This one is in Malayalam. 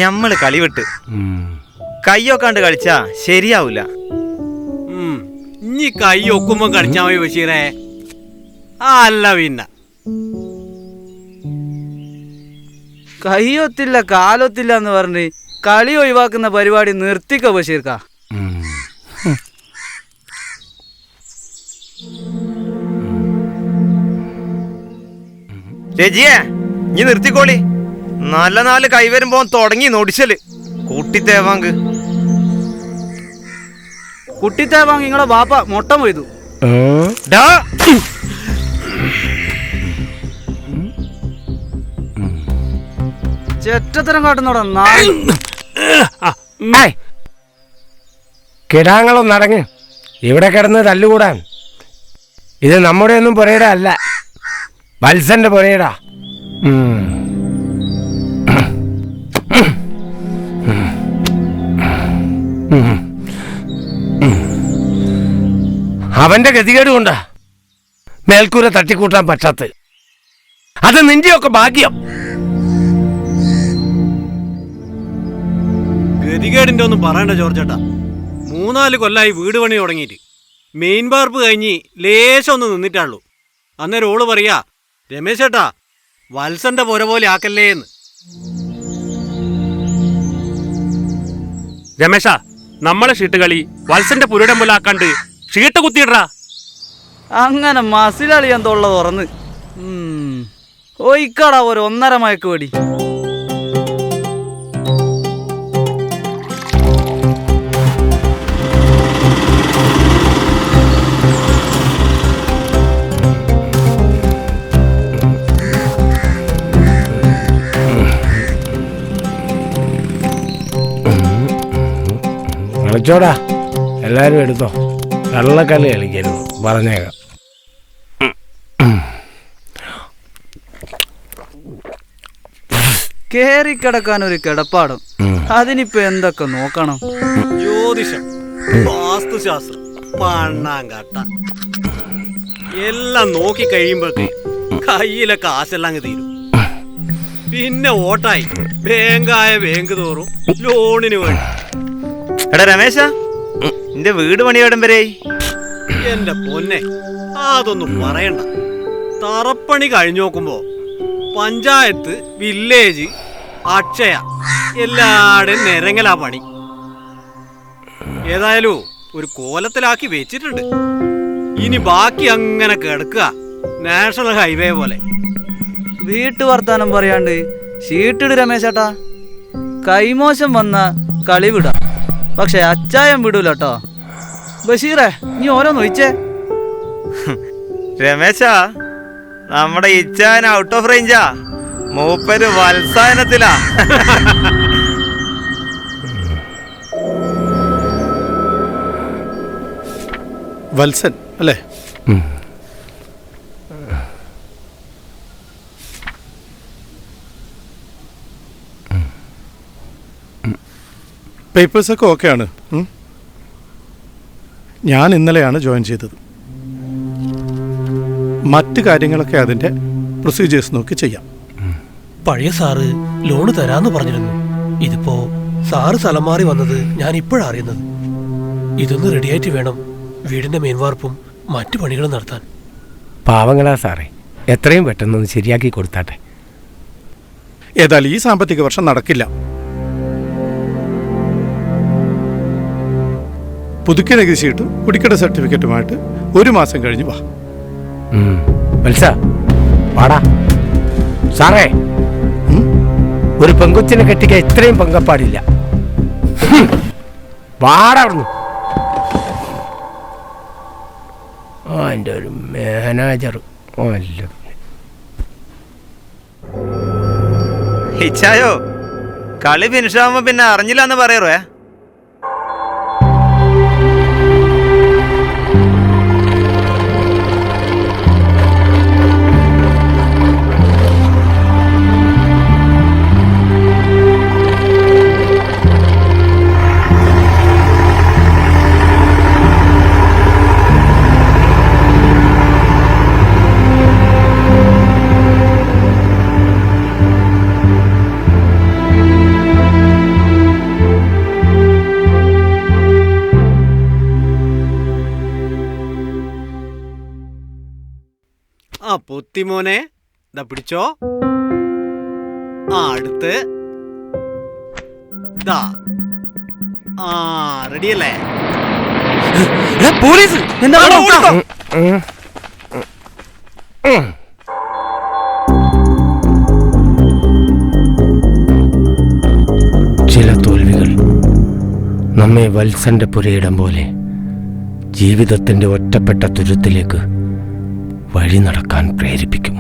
ഞമ്മള് കളി വിട്ട് കയ്യൊക്കാണ്ട് കളിച്ചാ ശരിയാവൂല. ഇനി കൈ ഒക്കുമ്പോ കളിച്ചാ മതി ബഷീറേ. അല്ല പിന്നെ കയ്യൊത്തില്ല കാലൊത്തില്ല എന്ന് പറഞ്ഞ് കളി ഒഴിവാക്കുന്ന പരിപാടി നിർത്തിക്കോ ബഷീർക്ക. രജിയേ നീ നിർത്തിക്കോളി. നല്ല നാല് കൈ വരുമ്പോ തുടങ്ങി നൊടിച്ചല്. കുട്ടിത്തേവാങ്ക് കുട്ടിത്തേവാങ്ക് നിങ്ങളെ ബാപ്പ മൊട്ട പോയതു. ചെറ്റത്തരം കാട്ടുന്നോടാ കിടാങ്ങളൊന്നും അടങ്ങ്. ഇവിടെ കിടന്ന് തല്ലുകൂടാൻ. ഇത് നമ്മുടെ ഒന്നും പുരയിട അല്ല, വത്സന്റെ പുരയിടാ. അവന്റെ ഗതികേട് കൊണ്ടാ മേൽക്കൂര തട്ടിക്കൂട്ടാൻ പറ്റാത്ത. അത് നിന്റെയൊക്കെ ഭാഗ്യം. ഗതികേടിന്റെ ഒന്നും പറയണ്ട ജോർജേട്ടാ. 3-4 കൊല്ലായി വീട് പണി തുടങ്ങിയിട്ട്. മെയിൻ വാർപ്പ് കഴിഞ്ഞ് ലേശം ഒന്ന് നിന്നിട്ടാള്ളൂ. അന്നേരം ഓള് പറയാ, രമേശ് ചേട്ടാ വത്സന്റെ പുര പോലെ ആക്കല്ലേന്ന്. രമേശ, നമ്മളെ ഷീട്ട് കളി വത്സന്റെ പുരയുടെ മുലാക്കാണ്ട് ഷീട്ട് കുത്തിയിടാ. അങ്ങനെ മസിലളിയാൻ തൊള്ള തുറന്ന് ഒയ്ക്കാടാ ഒരു 1.5 മയക്ക് വെടി. കളിച്ചോടാ, എല്ലാരും എടുത്തോ. കള്ളക്കളി കളിക്കരുത്, പറഞ്ഞേക്കാം. കേറിക്കിടക്കാൻ ഒരു കിടപ്പാടം, അതിനിപ്പോ എന്തൊക്കെ നോക്കണം? ജ്യോതിഷം, വാസ്തുശാസ്ത്രം, പണ്ണാങ്കട്ട എല്ലാം നോക്കി കഴിയുമ്പോഴേ കയ്യിലെ കാശെല്ലാം തീരും. പിന്നെ ഓട്ടായി ബാങ്കായ ബാങ്ക് തോറും ലോണിന് വേണ്ടി. എടാ രമേശ, നിന്റെ വീട് പണിയോടം വരെ? എന്റെ പൊന്നെ, അതൊന്നും പറയണ്ട. തറപ്പണി കഴിഞ്ഞു നോക്കുമ്പോ പഞ്ചായത്ത്, വില്ലേജ്, അക്ഷയ എല്ലാടെയും നിരങ്ങലാ പണി. ഏതായാലും ഒരു കോലത്തിലാക്കി വെച്ചിട്ടുണ്ട്. ഇനി ബാക്കി അങ്ങനെ കിടക്കുക നാഷണൽ ഹൈവേ പോലെ. വീട്ടു വർത്താനം പറയാണ്ട് ഷീട്ടിട് രമേശേട്ടാ. കൈമോശം വന്ന കളി വിടാം, പക്ഷെ അച്ചായം വിടൂല കേട്ടോ. ബഷീറേ, നീ ഓരോന്ന് ഒഴിച്ചേ. രമേശ, നമ്മുടെ ഇച്ചാൻ ഔട്ട് ഓഫ് റേഞ്ചാ. മൂപ്പര് വത്സായനത്തിലാ. വത്സൻ അല്ലേ? പേപ്പേഴ്സൊക്കെ ഓക്കെയാണ്. ഞാൻ ഇന്നലെയാണ് ജോയിൻ ചെയ്തത്. മറ്റ് കാര്യങ്ങളൊക്കെ അതിൻ്റെ പ്രൊസീജിയേഴ്സ് നോക്കി ചെയ്യാം. പഴയ സാറ് ലോണ് തരാന്ന് പറഞ്ഞിരുന്നു. ഇതിപ്പോ സാറ് സ്ഥലം മാറി വന്നത് ഞാൻ ഇപ്പോഴാണ് അറിയുന്നത്. ഇതൊന്ന് റെഡിയായിട്ട് വേണം വീടിന്റെ മേൻവാർപ്പും മറ്റു പണികളും നടത്താൻ. പാവങ്ങളാ സാറേ, എത്രയും പെട്ടെന്നൊന്ന് ശരിയാക്കി കൊടുത്താട്ടെ. ഏതായാലും ഈ സാമ്പത്തിക വർഷം നടക്കില്ല. പുതുക്കിയ നികുതി ഷീട്ടും കുടിക്കട സർട്ടിഫിക്കറ്റുമായിട്ട് 1 മാസം കഴിഞ്ഞ് വാ. വത്സ, വാടാ. സാറേ, ഒരു പെങ്കൊച്ചിനെ കെട്ടിക്കാൻ ഇത്രയും പങ്കപ്പാടില്ല. വാടാർന്നു. എൻ്റെ ഒരു മാനേജർ അല്ല. ഇച്ചായോ, കളി ഫിനിഷാകുമ്പോ പിന്നെ അറിഞ്ഞില്ല എന്ന് പറയറേ. പൊത്തിമോനെ ഇതാ പിടിച്ചോ. അടുത്ത് ദാ. റെഡിയല്ലേ? പോലീസ് എന്നെ നോക്കാം. ചില തോൽവികൾ നമ്മെ വത്സന്റെ പുരയിടം പോലെ ജീവിതത്തിന്റെ ഒറ്റപ്പെട്ട തുരുത്തിലേക്ക് വഴി നടക്കാൻ പ്രേരിപ്പിക്കും.